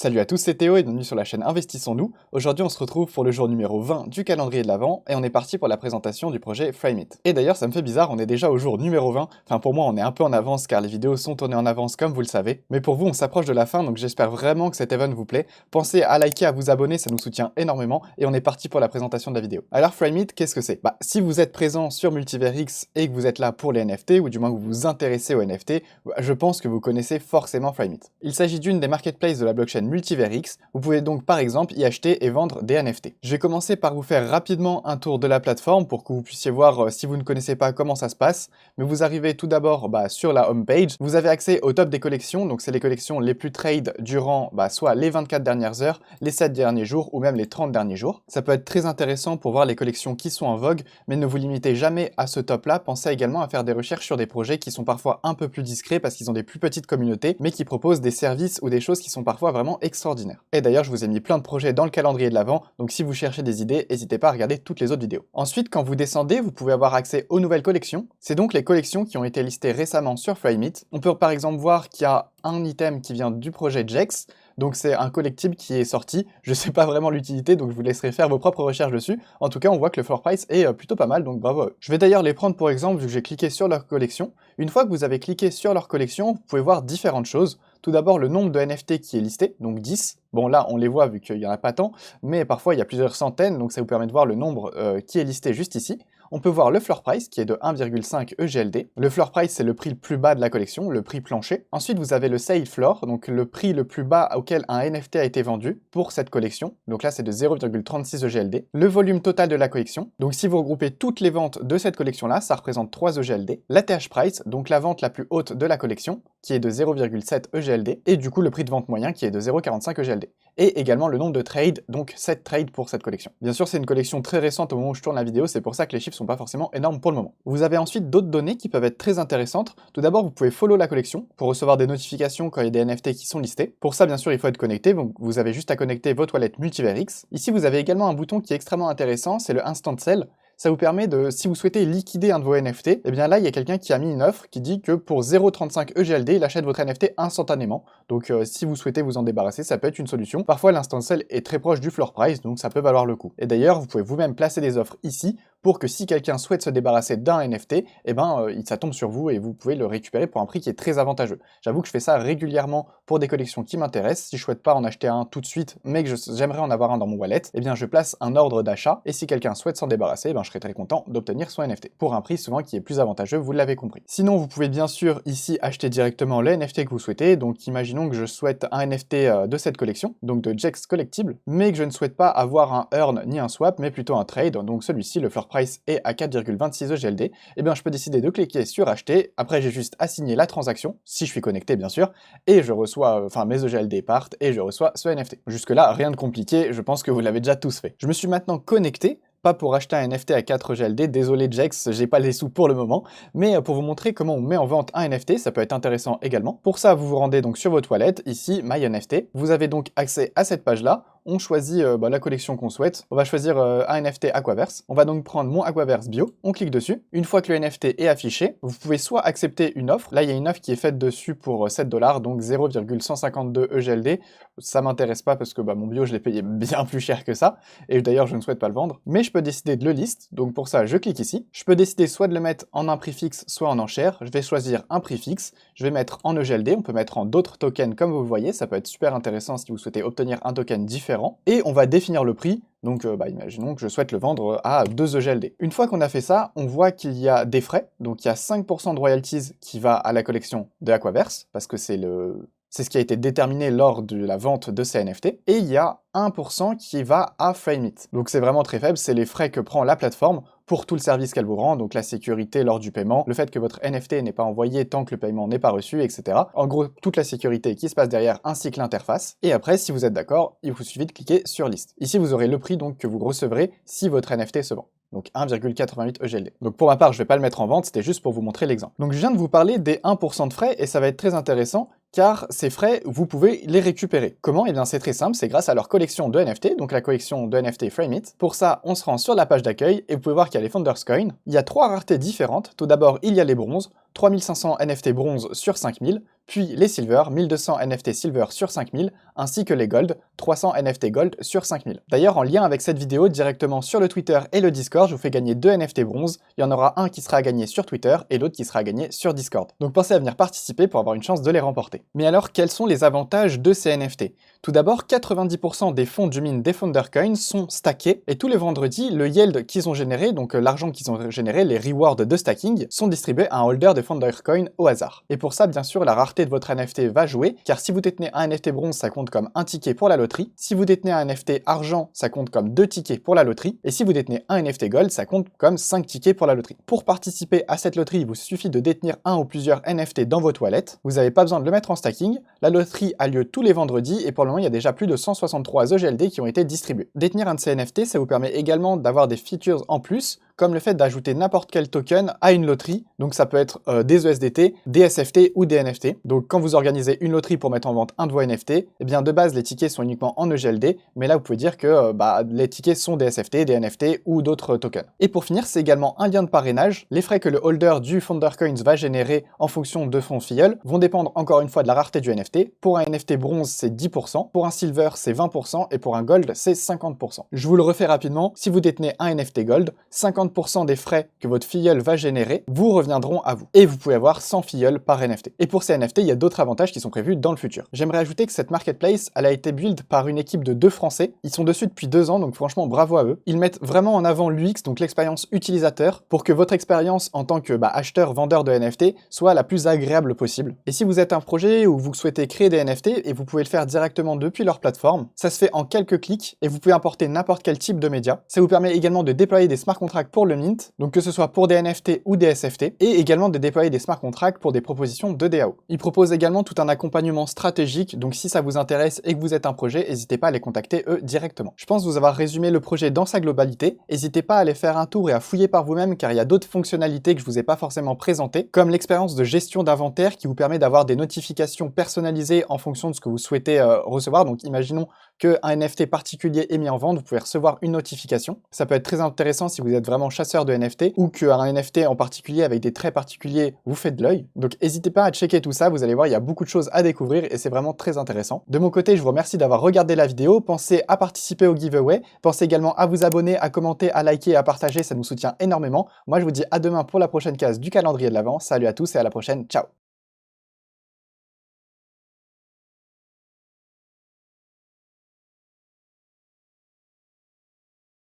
Salut à tous, c'est Théo et bienvenue sur la chaîne Investissons-nous. Aujourd'hui on se retrouve pour le jour numéro 20 du calendrier de l'Avent et on est parti pour la présentation du projet Frame.it. Et d'ailleurs ça me fait bizarre, on est déjà au jour numéro 20, enfin pour moi on est un peu en avance car les vidéos sont tournées en avance comme vous le savez, mais pour vous on s'approche de la fin donc j'espère vraiment que cet event vous plaît. Pensez à liker, à vous abonner, ça nous soutient énormément et on est parti pour la présentation de la vidéo. Alors Frame.it, qu'est-ce que c'est? Si vous êtes présent sur Multiverix et que vous êtes là pour les NFT ou du moins que vous vous intéressez aux NFT, je pense que vous connaissez forcément Frame.it. Il s'agit d'une des marketplaces de la blockchain Multiverix. Vous pouvez donc par exemple y acheter et vendre des NFT. Je vais commencer par vous faire rapidement un tour de la plateforme pour que vous puissiez voir si vous ne connaissez pas comment ça se passe. Mais vous arrivez tout d'abord sur la home page. Vous avez accès au top des collections, donc c'est les collections les plus trade durant soit les 24 dernières heures, les 7 derniers jours ou même les 30 derniers jours. Ça peut être très intéressant pour voir les collections qui sont en vogue, mais ne vous limitez jamais à ce top-là. Pensez également à faire des recherches sur des projets qui sont parfois un peu plus discrets parce qu'ils ont des plus petites communautés, mais qui proposent des services ou des choses qui sont parfois vraiment extraordinaires. Et d'ailleurs, je vous ai mis plein de projets dans le calendrier de l'Avent, donc si vous cherchez des idées, n'hésitez pas à regarder toutes les autres vidéos. Ensuite, quand vous descendez, vous pouvez avoir accès aux nouvelles collections. C'est donc les collections qui ont été listées récemment sur Frame.it. On peut par exemple voir qu'il y a un item qui vient du projet Jex, donc c'est un collectible qui est sorti. Je sais pas vraiment l'utilité, donc je vous laisserai faire vos propres recherches dessus. En tout cas, on voit que le floor price est plutôt pas mal, donc bravo à eux. Je vais d'ailleurs les prendre pour exemple, vu que j'ai cliqué sur leur collection. Une fois que vous avez cliqué sur leur collection, vous pouvez voir différentes choses. Tout d'abord, le nombre de NFT qui est listé, donc 10. Bon là, on les voit vu qu'il n'y en a pas tant, mais parfois il y a plusieurs centaines, donc ça vous permet de voir le nombre qui est listé juste ici. On peut voir le floor price qui est de 1,5 EGLD. Le floor price, c'est le prix le plus bas de la collection, le prix plancher. Ensuite, vous avez le sale floor, donc le prix le plus bas auquel un NFT a été vendu pour cette collection. Donc là, c'est de 0,36 EGLD. Le volume total de la collection. Donc si vous regroupez toutes les ventes de cette collection-là, ça représente 3 EGLD. L'ATH price, donc la vente la plus haute de la collection, qui est de 0,7 EGLD. Et du coup, le prix de vente moyen qui est de 0,45 EGLD. Et également le nombre de trades, donc 7 trades pour cette collection. Bien sûr, c'est une collection très récente au moment où je tourne la vidéo, c'est pour ça que les chiffres sont pas forcément énormes pour le moment. Vous avez ensuite d'autres données qui peuvent être très intéressantes. Tout d'abord, vous pouvez follow la collection pour recevoir des notifications quand il y a des NFT qui sont listés. Pour ça, bien sûr, il faut être connecté, donc vous avez juste à connecter votre wallet Multiverix. Ici, vous avez également un bouton qui est extrêmement intéressant, c'est le Instant Sell. Ça vous permet de, si vous souhaitez liquider un de vos NFT, eh bien là, il y a quelqu'un qui a mis une offre qui dit que pour 0,35 EGLD, il achète votre NFT instantanément. Donc si vous souhaitez vous en débarrasser, ça peut être une solution. Parfois, l'instant sell est très proche du floor price, donc ça peut valoir le coup. Et d'ailleurs, vous pouvez vous-même placer des offres ici pour que si quelqu'un souhaite se débarrasser d'un NFT, eh ben, ça tombe sur vous et vous pouvez le récupérer pour un prix qui est très avantageux. J'avoue que je fais ça régulièrement pour des collections qui m'intéressent. Si je souhaite pas en acheter un tout de suite, mais que j'aimerais en avoir un dans mon wallet, eh bien je place un ordre d'achat et si quelqu'un souhaite s'en débarrasser, eh ben, je serai très content d'obtenir son NFT pour un prix souvent qui est plus avantageux, vous l'avez compris. Sinon, vous pouvez bien sûr ici acheter directement le NFT que vous souhaitez. Donc imaginons que je souhaite un NFT de cette collection, donc de Jex Collectible, mais que je ne souhaite pas avoir un earn ni un swap, mais plutôt un trade. Donc celui-ci, le floor price est à 4,26 EGLD. Eh bien je peux décider de cliquer sur acheter. Après j'ai juste à signer la transaction, si je suis connecté bien sûr, et je reçois, mes EGLD partent et je reçois ce NFT. Jusque là, rien de compliqué, je pense que vous l'avez déjà tous fait. Je me suis maintenant connecté, pas pour acheter un NFT à 4 EGLD, désolé Jex, j'ai pas les sous pour le moment, mais pour vous montrer comment on met en vente un NFT, ça peut être intéressant également. Pour ça, vous vous rendez donc sur votre wallet, ici, My NFT, vous avez donc accès à cette page-là, on choisit la collection qu'on souhaite, on va choisir un NFT Aquaverse, on va donc prendre mon Aquaverse bio, on clique dessus, une fois que le NFT est affiché, vous pouvez soit accepter une offre, là il y a une offre qui est faite dessus pour 7$, donc 0,152 EGLD, ça m'intéresse pas parce que mon bio je l'ai payé bien plus cher que ça, et d'ailleurs je ne souhaite pas le vendre, mais je peux décider de le list, donc pour ça je clique ici, je peux décider soit de le mettre en un prix fixe, soit en enchère, je vais choisir un prix fixe, je vais mettre en EGLD, on peut mettre en d'autres tokens comme vous le voyez, ça peut être super intéressant si vous souhaitez obtenir un token différent, et on va définir le prix, donc imaginons que je souhaite le vendre à 2 EGLD. Une fois qu'on a fait ça, on voit qu'il y a des frais, donc il y a 5% de royalties qui va à la collection de Aquaverse, parce que c'est ce qui a été déterminé lors de la vente de ces NFT, et il y a 1% qui va à Frame.it. Donc c'est vraiment très faible, c'est les frais que prend la plateforme pour tout le service qu'elle vous rend, donc la sécurité lors du paiement, le fait que votre NFT n'est pas envoyé tant que le paiement n'est pas reçu, etc. En gros, toute la sécurité qui se passe derrière, ainsi que l'interface. Et après, si vous êtes d'accord, il vous suffit de cliquer sur List. Ici, vous aurez le prix donc que vous recevrez si votre NFT se vend. Donc 1,88 EGLD. Donc pour ma part, je ne vais pas le mettre en vente, c'était juste pour vous montrer l'exemple. Donc je viens de vous parler des 1% de frais, et ça va être très intéressant, car ces frais, vous pouvez les récupérer. Comment? Eh bien c'est très simple, c'est grâce à leur collection de NFT, donc la collection de NFT Frame.it. Pour ça, on se rend sur la page d'accueil, et vous pouvez voir qu'il y a les Founders Coin. Il y a 3 raretés différentes. Tout d'abord, il y a les bronzes. 3500 NFT bronze sur 5000, puis les silver, 1200 NFT silver sur 5000, ainsi que les gold, 300 NFT gold sur 5000. D'ailleurs, en lien avec cette vidéo, directement sur le Twitter et le Discord, je vous fais gagner 2 NFT bronze. Il y en aura un qui sera gagné sur Twitter et l'autre qui sera gagné sur Discord. Donc pensez à venir participer pour avoir une chance de les remporter. Mais alors, quels sont les avantages de ces NFT? Tout d'abord, 90% des fonds du mine des Foundercoin sont stackés et tous les vendredis, le yield qu'ils ont généré, donc l'argent qu'ils ont généré, les rewards de stacking, sont distribués à un holder de Foundercoin au hasard. Et pour ça, bien sûr, la rareté de votre NFT va jouer, car si vous détenez un NFT bronze, ça compte comme un ticket pour la loterie. Si vous détenez un NFT argent, ça compte comme 2 tickets pour la loterie. Et si vous détenez un NFT gold, ça compte comme 5 tickets pour la loterie. Pour participer à cette loterie, il vous suffit de détenir un ou plusieurs NFT dans votre wallet. Vous n'avez pas besoin de le mettre en stacking. La loterie a lieu tous les vendredis et pour le moment, il y a déjà plus de 163 EGLD qui ont été distribués. Détenir un de ces NFT, ça vous permet également d'avoir des features en plus, comme le fait d'ajouter n'importe quel token à une loterie. Donc ça peut être des ESDT, des SFT ou des NFT. Donc quand vous organisez une loterie pour mettre en vente un de vos NFT, eh bien de base les tickets sont uniquement en EGLD, mais là vous pouvez dire que les tickets sont des SFT, des NFT ou d'autres tokens. Et pour finir, c'est également un lien de parrainage. Les frais que le holder du Foundercoins va générer en fonction de son filleul vont dépendre encore une fois de la rareté du NFT. Pour un NFT bronze, c'est 10%, pour un silver, c'est 20%, et pour un gold, c'est 50%. Je vous le refais rapidement, si vous détenez un NFT gold, 50% des frais que votre filleul va générer vous reviendront à vous. Et vous pouvez avoir 100 filleuls par NFT. Et pour ces NFT, il y a d'autres avantages qui sont prévus dans le futur. J'aimerais ajouter que cette marketplace, elle a été build par une équipe de 2 Français. Ils sont dessus depuis 2 ans, donc franchement bravo à eux. Ils mettent vraiment en avant l'UX, donc l'expérience utilisateur, pour que votre expérience en tant que acheteur, vendeur de NFT soit la plus agréable possible. Et si vous êtes un projet où vous souhaitez créer des NFT, et vous pouvez le faire directement depuis leur plateforme, ça se fait en quelques clics, et vous pouvez importer n'importe quel type de média. Ça vous permet également de déployer des smart contracts pour le mint, donc que ce soit pour des NFT ou des SFT, et également de déployer des smart contracts pour des propositions de DAO. Ils proposent également tout un accompagnement stratégique, donc si ça vous intéresse et que vous êtes un projet, n'hésitez pas à les contacter eux directement. Je pense vous avoir résumé le projet dans sa globalité, n'hésitez pas à aller faire un tour et à fouiller par vous-même car il y a d'autres fonctionnalités que je vous ai pas forcément présentées, comme l'expérience de gestion d'inventaire qui vous permet d'avoir des notifications personnalisées en fonction de ce que vous souhaitez recevoir. Donc imaginons qu'un NFT particulier est mis en vente, vous pouvez recevoir une notification. Ça peut être très intéressant si vous êtes vraiment chasseur de NFT ou qu'un NFT en particulier avec des traits particuliers vous fait de l'œil. Donc n'hésitez pas à checker tout ça, vous allez voir, il y a beaucoup de choses à découvrir et c'est vraiment très intéressant. De mon côté, je vous remercie d'avoir regardé la vidéo, pensez à participer au giveaway, pensez également à vous abonner, à commenter, à liker et à partager, ça nous soutient énormément. Moi je vous dis à demain pour la prochaine case du calendrier de l'Avent. Salut à tous et à la prochaine, ciao!